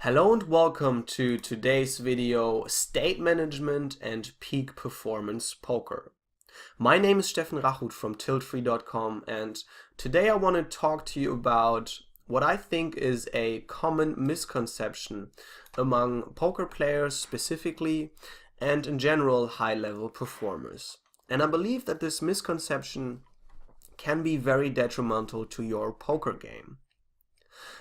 Hello and welcome to today's video, State Management and Peak Performance Poker. My name is Steffen Rachut from tiltfree.com, and today I want to talk to you about what I think is a common misconception among poker players specifically and in general high-level performers. And I believe that this misconception can be very detrimental to your poker game.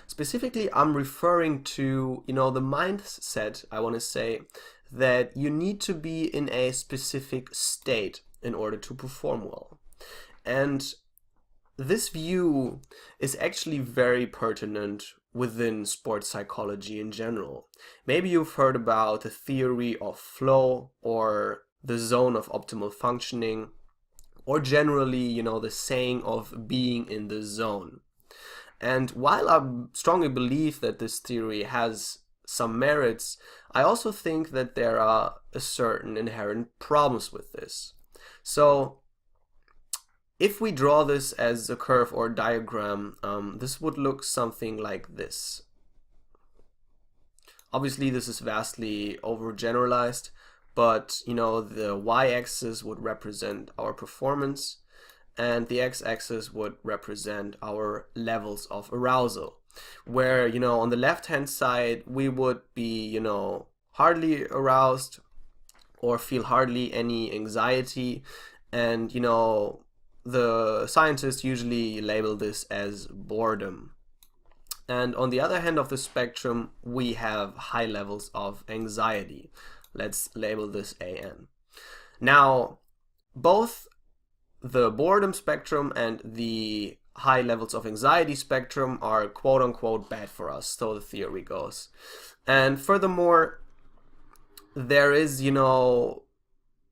Specifically, I'm referring to, the mindset, I want to say, that you need to be in a specific state in order to perform well. And this view is actually very pertinent within sports psychology in general. Maybe you've heard about the theory of flow or the zone of optimal functioning, or generally, the saying of being in the zone. And while I strongly believe that this theory has some merits, I also think that there are a certain inherent problems with this. So if we draw this as a curve or diagram, this would look something like this. Obviously, this is vastly overgeneralized, but the y-axis would represent our performance, and the x-axis would represent our levels of arousal, where on the left hand side we would be hardly aroused or feel hardly any anxiety, and the scientists usually label this as boredom. And on the other hand of the spectrum we have high levels of anxiety. Let's label this AN. Now both the boredom spectrum and the high levels of anxiety spectrum are quote-unquote bad for us, so the theory goes. And furthermore, there is, a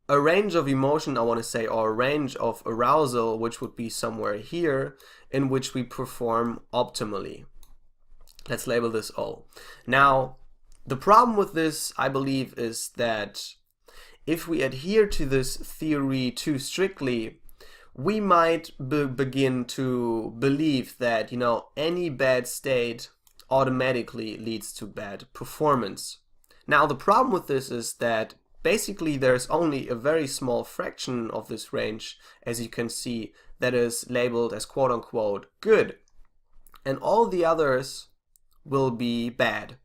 range of emotion, I want to say, or a range of arousal, which would be somewhere here, in which we perform optimally. Let's label this O. Now, the problem with this, I believe, is that if we adhere to this theory too strictly, we might begin to believe that any bad state automatically leads to bad performance. Now the problem with this is that basically there's only a very small fraction of this range, as you can see, that is labeled as quote-unquote good, and all the others will be bad.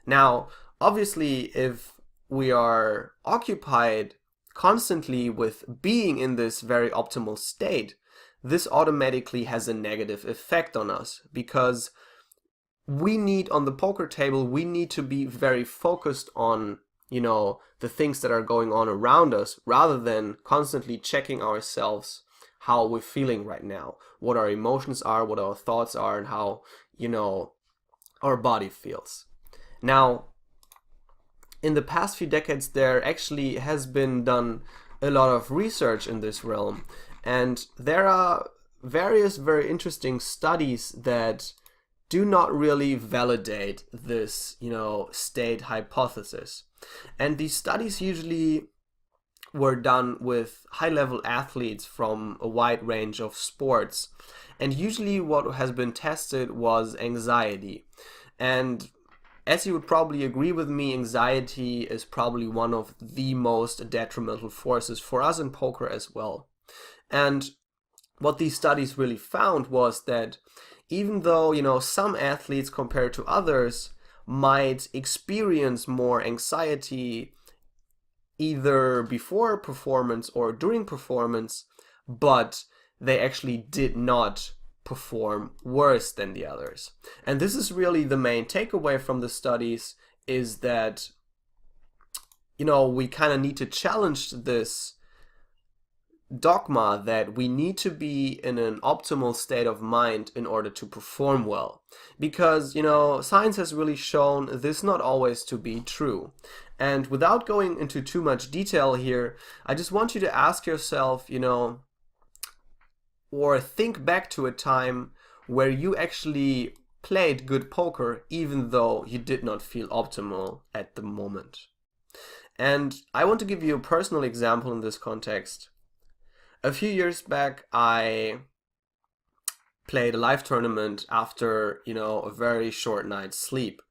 Now obviously if we are occupied constantly with being in this very optimal state, this automatically has a negative effect on us, because we need, on the poker table, we need to be very focused on the things that are going on around us, rather than constantly checking ourselves how we're feeling right now, what our emotions are, what our thoughts are, and how our body feels. Now in the past few decades there actually has been done a lot of research in this realm, and there are various very interesting studies that do not really validate this state hypothesis. And these studies usually were done with high-level athletes from a wide range of sports, and usually what has been tested was anxiety. And as you would probably agree with me, anxiety is probably one of the most detrimental forces for us in poker as well. And what these studies really found was that even though some athletes compared to others might experience more anxiety either before performance or during performance, but they actually did not perform worse than the others. And this is really the main takeaway from the studies, is that we kind of need to challenge this dogma that we need to be in an optimal state of mind in order to perform well, because science has really shown this not always to be true. And without going into too much detail here, I just want you to ask yourself, or think back to a time where you actually played good poker even though you did not feel optimal at the moment. And I want to give you a personal example in this context. A few years back I played a live tournament after a very short night's sleep,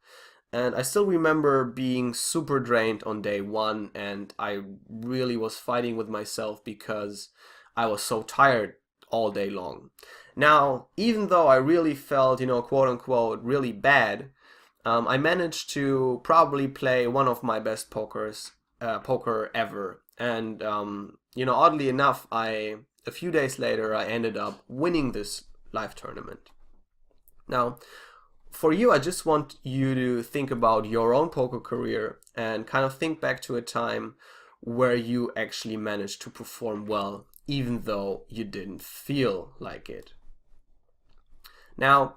And I still remember being super drained on day one, and I really was fighting with myself because I was so tired all day long. Now, even though I really felt, quote unquote, really bad, I managed to probably play one of my best poker ever. And, oddly enough, a few days later, I ended up winning this live tournament. Now, for you, I just want you to think about your own poker career and kind of think back to a time where you actually managed to perform well, even though you didn't feel like it. Now,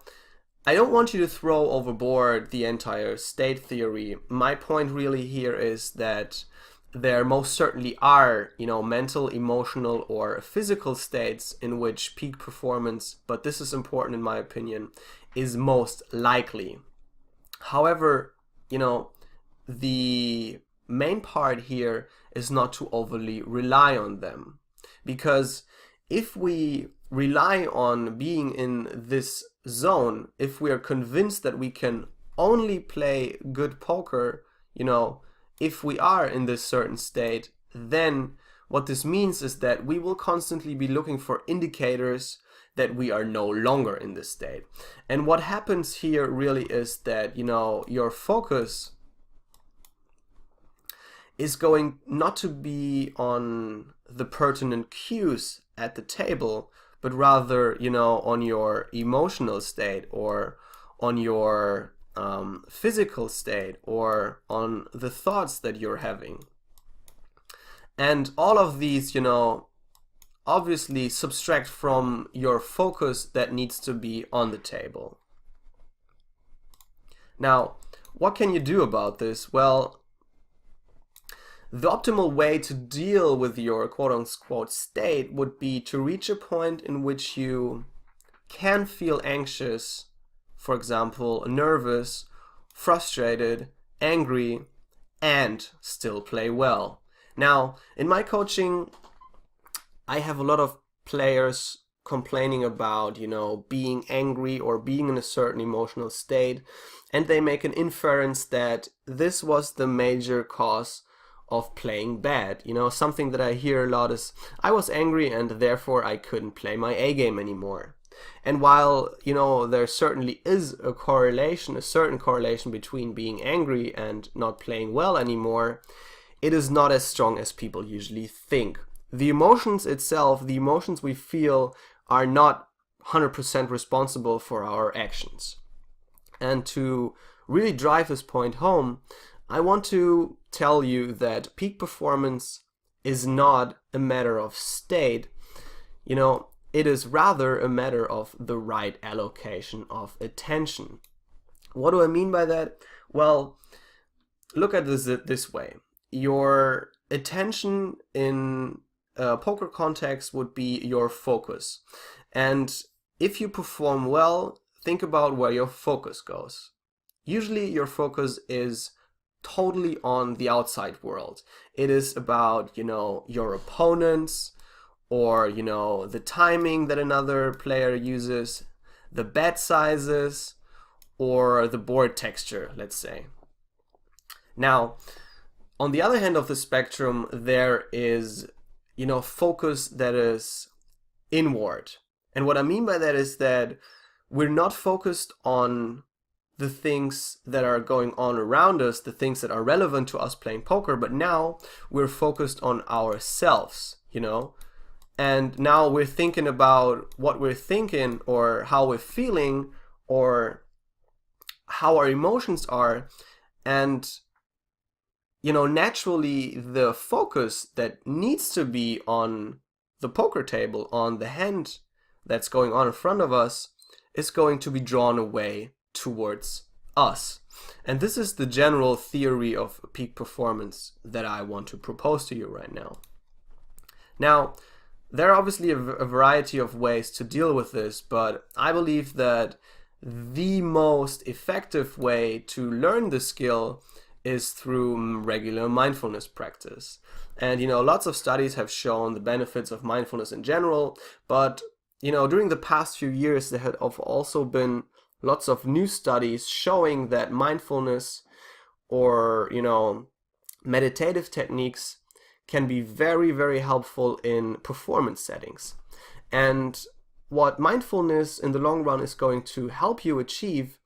I don't want you to throw overboard the entire state theory. My point really here is that there most certainly are, mental, emotional, or physical states in which peak performance, but this is important in my opinion, is most likely. However, the main part here is not to overly rely on them. Because if we rely on being in this zone, if we are convinced that we can only play good poker, if we are in this certain state, then what this means is that we will constantly be looking for indicators that we are no longer in this state. And what happens here really is that, your focus is going not to be on the pertinent cues at the table, but rather, on your emotional state, or on your physical state, or on the thoughts that you're having. And all of these, obviously subtract from your focus that needs to be on the table. Now, what can you do about this? Well, the optimal way to deal with your quote-unquote state would be to reach a point in which you can feel anxious, for example, nervous, frustrated, angry, and still play well. Now, in my coaching, I have a lot of players complaining about, being angry or being in a certain emotional state, and they make an inference that this was the major cause of playing bad. Something that I hear a lot is, I was angry and therefore I couldn't play my A game anymore. And while, there certainly is a certain correlation between being angry and not playing well anymore, it is not as strong as people usually think. The emotions itself, the emotions we feel, are not 100% responsible for our actions. And to really drive this point home, I want to tell you that peak performance is not a matter of state. It is rather a matter of the right allocation of attention. What do I mean by that? Well, look at this way. Your attention in a poker context would be your focus. And if you perform well, think about where your focus goes. Usually your focus is totally on the outside world. It is about, your opponents, or, the timing that another player uses, the bet sizes, or the board texture, let's say. Now, on the other hand of the spectrum, there is, focus that is inward. And what I mean by that is that we're not focused on the things that are going on around us, the things that are relevant to us playing poker, but now we're focused on ourselves, and now we're thinking about what we're thinking, or how we're feeling, or how our emotions are. And naturally the focus that needs to be on the poker table, on the hand that's going on in front of us, is going to be drawn away towards us. And this is the general theory of peak performance that I want to propose to you right now. Now, there are obviously a variety of ways to deal with this, but I believe that the most effective way to learn the skill is through regular mindfulness practice. And lots of studies have shown the benefits of mindfulness in general, but during the past few years there have also been lots of new studies showing that mindfulness or, meditative techniques can be very, very helpful in performance settings. And what mindfulness in the long run is going to help you achieve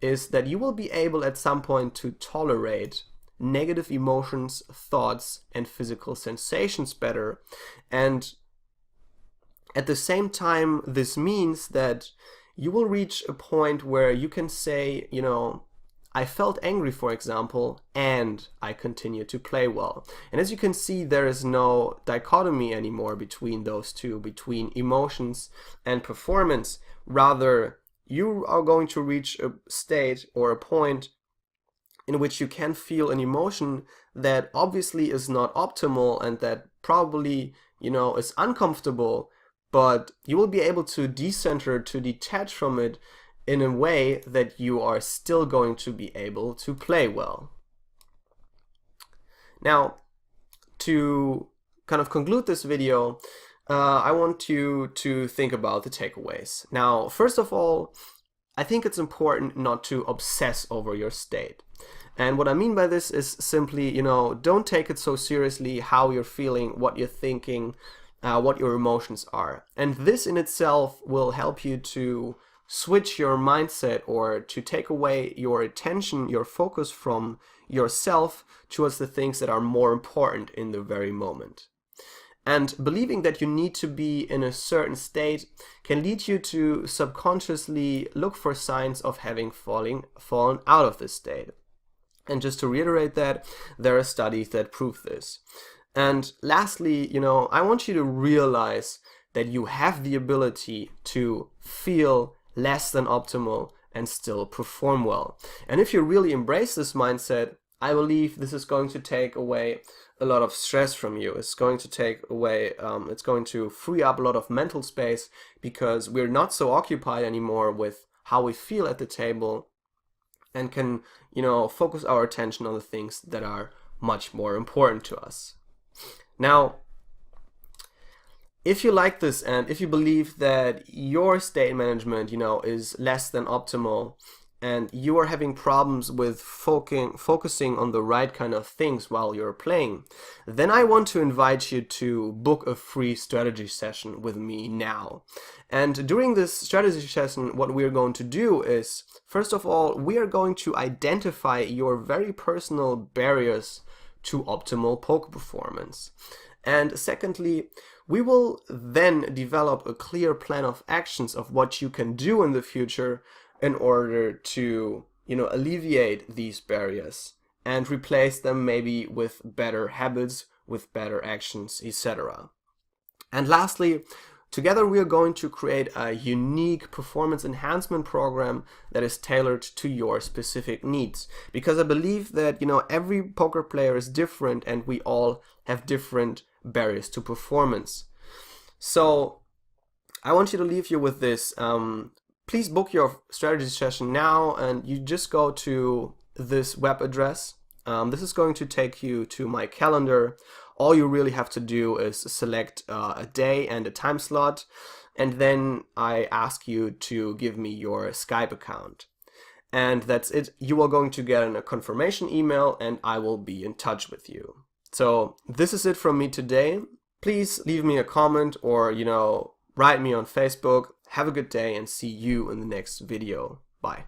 is that you will be able at some point to tolerate negative emotions, thoughts, and physical sensations better. And at the same time, this means that you will reach a point where you can say, I felt angry, for example, and I continue to play well. And as you can see, there is no dichotomy anymore between those two, between emotions and performance. Rather, you are going to reach a state or a point in which you can feel an emotion that obviously is not optimal and that probably, is uncomfortable, but you will be able to decenter, to detach from it in a way that you are still going to be able to play well. Now, to kind of conclude this video, I want you to think about the takeaways. Now, first of all, I think it's important not to obsess over your state. And what I mean by this is simply, don't take it so seriously how you're feeling, what you're thinking, what your emotions are. And this in itself will help you to switch your mindset or to take away your attention, your focus from yourself towards the things that are more important in the very moment. And believing that you need to be in a certain state can lead you to subconsciously look for signs of having fallen out of this state. And just to reiterate that, there are studies that prove this. And lastly, I want you to realize that you have the ability to feel less than optimal and still perform well. And if you really embrace this mindset, I believe this is going to take away a lot of stress from you. It's going to take away, it's going to free up a lot of mental space because we're not so occupied anymore with how we feel at the table and can, focus our attention on the things that are much more important to us. Now, if you like this and if you believe that your state management, is less than optimal and you are having problems with focusing on the right kind of things while you're playing, then I want to invite you to book a free strategy session with me now. And during this strategy session, what we're going to do is, first of all, we are going to identify your very personal barriers to optimal poker performance. And secondly, we will then develop a clear plan of actions of what you can do in the future in order to, alleviate these barriers and replace them maybe with better habits, with better actions, etc. And lastly, together we are going to create a unique performance enhancement program that is tailored to your specific needs. Because I believe that, every poker player is different and we all have different barriers to performance. So I want you to leave you with this. Please book your strategy session now, and you just go to this web address. This is going to take you to my calendar. All you really have to do is select a day and a time slot, and then I ask you to give me your Skype account. And that's it. You are going to get a confirmation email, and I will be in touch with you. So this is it from me today. Please leave me a comment or, write me on Facebook. Have a good day and see you in the next video. Bye.